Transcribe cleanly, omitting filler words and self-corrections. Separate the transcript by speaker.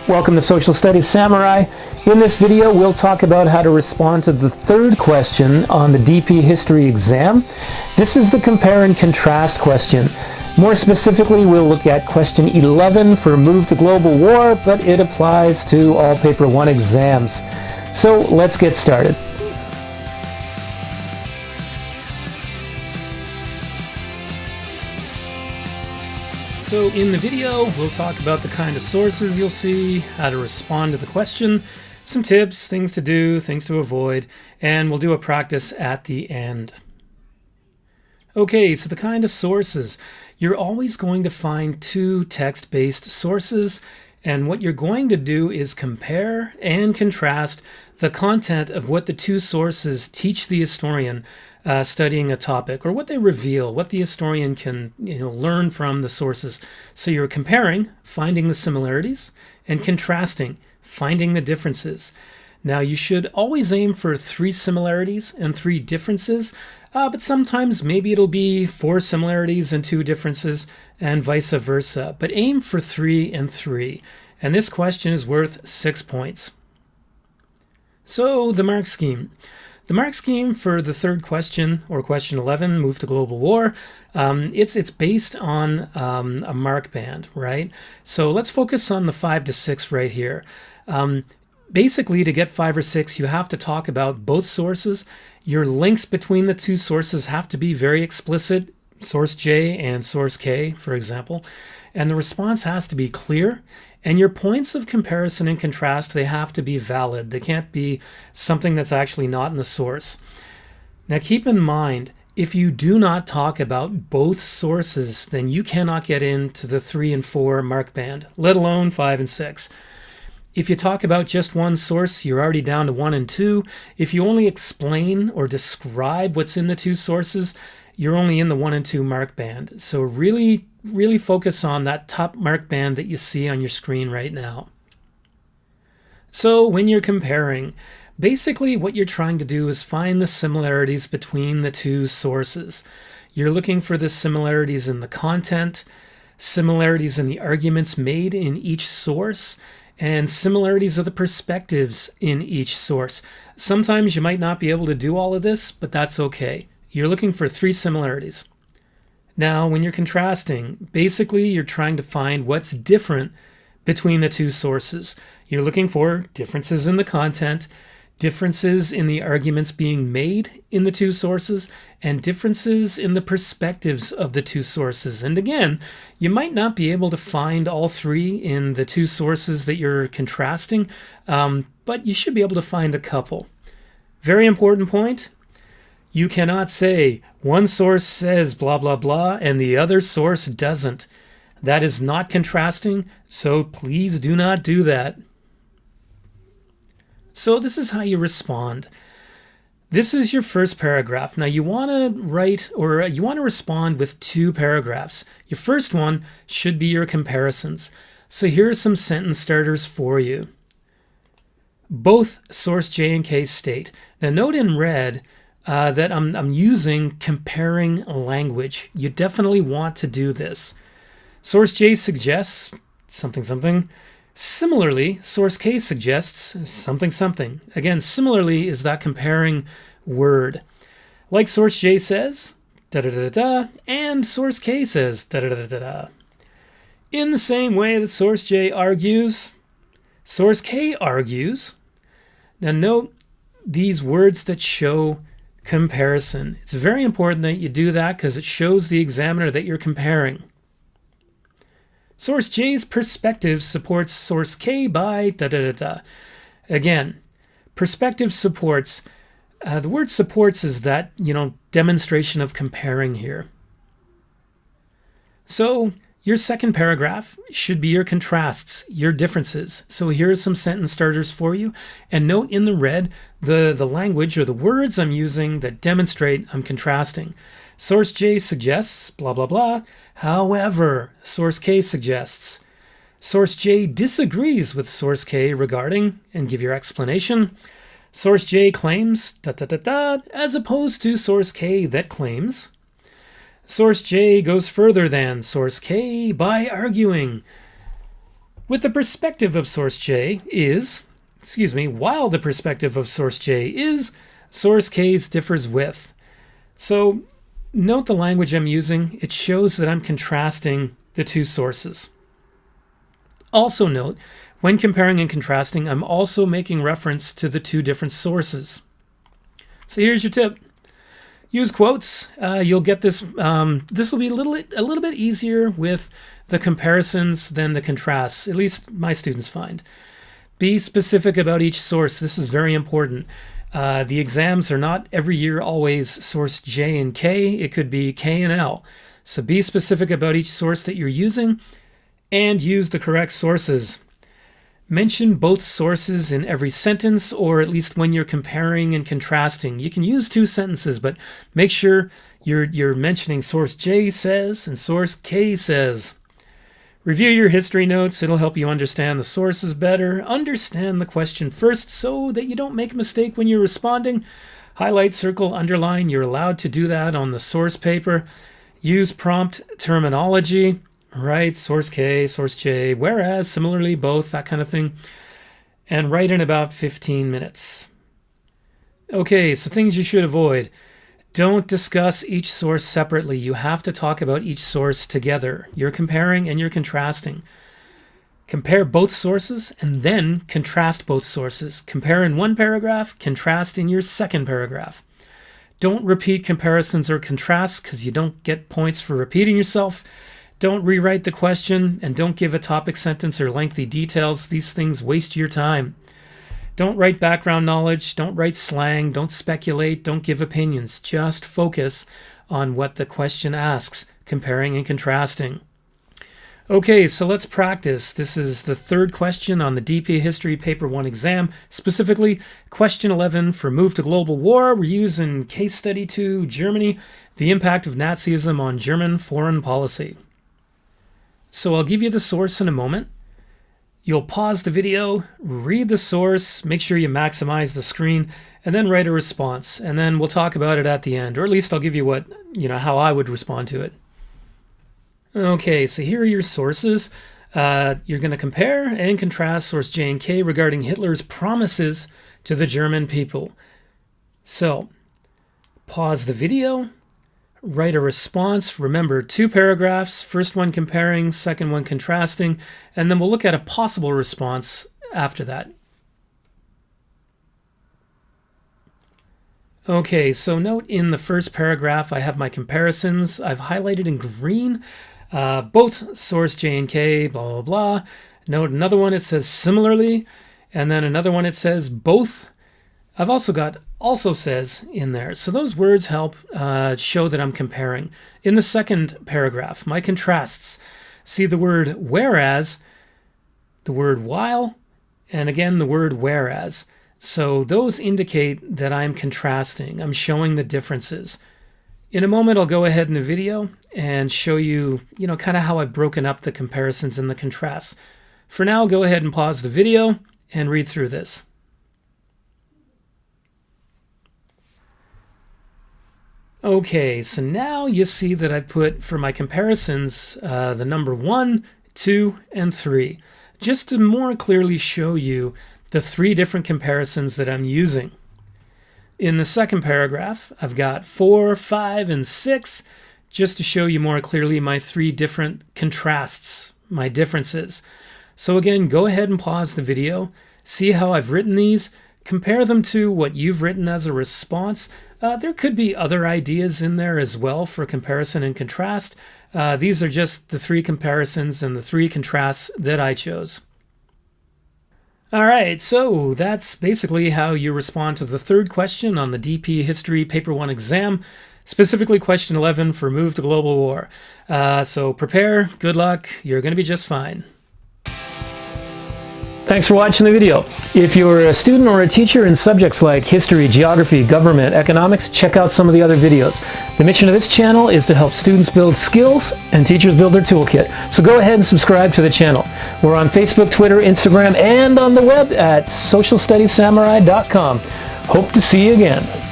Speaker 1: Welcome to Social Studies Samurai. In this video, we'll talk about how to respond to the third question on the DP History exam. This is the compare and contrast question. More specifically, we'll look at question 11 for Move to Global War, but it applies to all Paper 1 exams. So let's get started. So in the video, we'll talk about the kind of sources you'll see, how to respond to the question, some tips, things to do, things to avoid, and we'll do a practice at the end. Okay, so the kind of sources. You're always going to find two text-based sources, and what you're going to do is compare and contrast the content of what the two sources teach the historian studying a topic, or what they reveal, what the historian can learn from the sources. So you're comparing, finding the similarities, and contrasting, finding the differences. Now you should always aim for 3 similarities and 3 differences, but sometimes maybe it'll be 4 similarities and 2 differences, and vice versa. But aim for 3 and 3, and this question is worth 6 points. So the mark scheme. The mark scheme for the third question, or question 11, Move to Global War, it's based on a mark band, right? So let's focus on the 5 to 6 right here. Basically, to get 5 or 6, you have to talk about both sources. Your links between the two sources have to be very explicit, source J and source K, for example. And the response has to be clear. And your points of comparison and contrast, they have to be valid. They can't be something that's actually not in the source. Now keep in mind, if you do not talk about both sources, then you cannot get into the 3 and 4 mark band, let alone 5 and 6. If you talk about just one source, you're already down to 1 and 2. If you only explain or describe what's in the two sources, you're only in the 1 and 2 mark band. So really focus on that top mark band that you see on your screen right now. So when you're comparing, basically what you're trying to do is find the similarities between the two sources. You're looking for the similarities in the content, similarities in the arguments made in each source, and similarities of the perspectives in each source. Sometimes you might not be able to do all of this, but that's okay. You're looking for 3 similarities. Now, when you're contrasting, basically you're trying to find what's different between the two sources. You're looking for differences in the content, differences in the arguments being made in the two sources, and differences in the perspectives of the two sources. And again, you might not be able to find all 3 in the two sources that you're contrasting, but you should be able to find a couple. Very important point. You cannot say one source says blah, blah, blah, and the other source doesn't. That is not contrasting, so please do not do that. So this is how you respond. This is your first paragraph. Now you want to write, or you want to respond with 2 paragraphs. Your first one should be your comparisons. So here are some sentence starters for you. Both source J and K state. Now note in red, that I'm using comparing language. You definitely want to do this. Source J suggests something something. Similarly, source K suggests something something. Again, similarly is that comparing word. Like source J says, da da da da, and source K says, da da da da da. In the same way that source J argues, source K argues. Now note these words that show comparison. It's very important that you do that because it shows the examiner that you're comparing. Source J's perspective supports source K by da da da da. Again, perspective supports. The word supports is that, demonstration of comparing here. So your second paragraph should be your contrasts, your differences. So here are some sentence starters for you. And note in the red, the language or the words I'm using that demonstrate I'm contrasting. Source J suggests blah, blah, blah. However, source K suggests. Source J disagrees with source K regarding, and give your explanation. Source J claims, da, da, da, da, as opposed to source K that claims. Source J goes further than source K by arguing. With the perspective of source J is, while the perspective of source J is, source K's differs with. So note the language I'm using. It shows that I'm contrasting the two sources. Also note, when comparing and contrasting, I'm also making reference to the two different sources. So here's your tip. Use quotes. You'll get this. This will be a little bit easier with the comparisons than the contrasts, at least my students find. Be specific about each source. This is very important. The exams are not every year always source J and K. It could be K and L. So be specific about each source that you're using and use the correct sources. Mention both sources in every sentence, or at least when you're comparing and contrasting. You can use two sentences, but make sure you're mentioning source J says and source K says. Review your history notes. It'll help you understand the sources better. Understand the question first so that you don't make a mistake when you're responding. Highlight, circle, underline. You're allowed to do that on the source paper. Use prompt terminology. Right, source K, source J, whereas, similarly, both, that kind of thing. And write in about 15 minutes. Okay, so things you should avoid. Don't discuss each source separately. You have to talk about each source together. You're comparing and you're contrasting. Compare both sources and then contrast both sources. Compare in one paragraph, contrast in your second paragraph. Don't repeat comparisons or contrasts because you don't get points for repeating yourself. Don't rewrite the question, and don't give a topic sentence or lengthy details. These things waste your time. Don't write background knowledge. Don't write slang. Don't speculate. Don't give opinions. Just focus on what the question asks, comparing and contrasting. Okay, so let's practice. This is the third question on the DP History Paper 1 exam, specifically question 11 for Move to Global War. We're using Case Study 2, Germany, the impact of Nazism on German foreign policy. So I'll give you the source in a moment. You'll pause the video, read the source, make sure you maximize the screen, and then write a response. And then we'll talk about it at the end, or at least I'll give you how I would respond to it. Okay, so here are your sources. You're going to compare and contrast source J and K regarding Hitler's promises to the German people. So pause the video. Write a response. Remember, 2 paragraphs, first one comparing, second one contrasting, and then we'll look at a possible response after that. Okay, so note in the first paragraph I have my comparisons. I've highlighted in green both source J and K, blah, blah, blah. Note another one, it says similarly, and then another one, it says both. I've also got also says in there. So those words help show that I'm comparing. In the second paragraph, my contrasts. See the word whereas, the word while, and again the word whereas. So those indicate that I'm contrasting. I'm showing the differences. In a moment, I'll go ahead in the video and show you, kind of how I've broken up the comparisons and the contrasts. For now, go ahead and pause the video and read through this. Okay, so now you see that I put, for my comparisons, the number 1, 2, and 3, just to more clearly show you the 3 different comparisons that I'm using. In the second paragraph, I've got 4, 5, and 6, just to show you more clearly my 3 different contrasts, my differences. So again, go ahead and pause the video, see how I've written these, compare them to what you've written as a response. There could be other ideas in there as well for comparison and contrast. These are just the 3 comparisons and the 3 contrasts that I chose. All right, so that's basically how you respond to the third question on the DP History Paper 1 exam, specifically question 11 for Move to Global War. So prepare, good luck, you're going to be just fine. Thanks for watching the video. If you're a student or a teacher in subjects like history, geography, government, economics, check out some of the other videos. The mission of this channel is to help students build skills and teachers build their toolkit. So go ahead and subscribe to the channel. We're on Facebook, Twitter, Instagram, and on the web at socialstudiessamurai.com. Hope to see you again.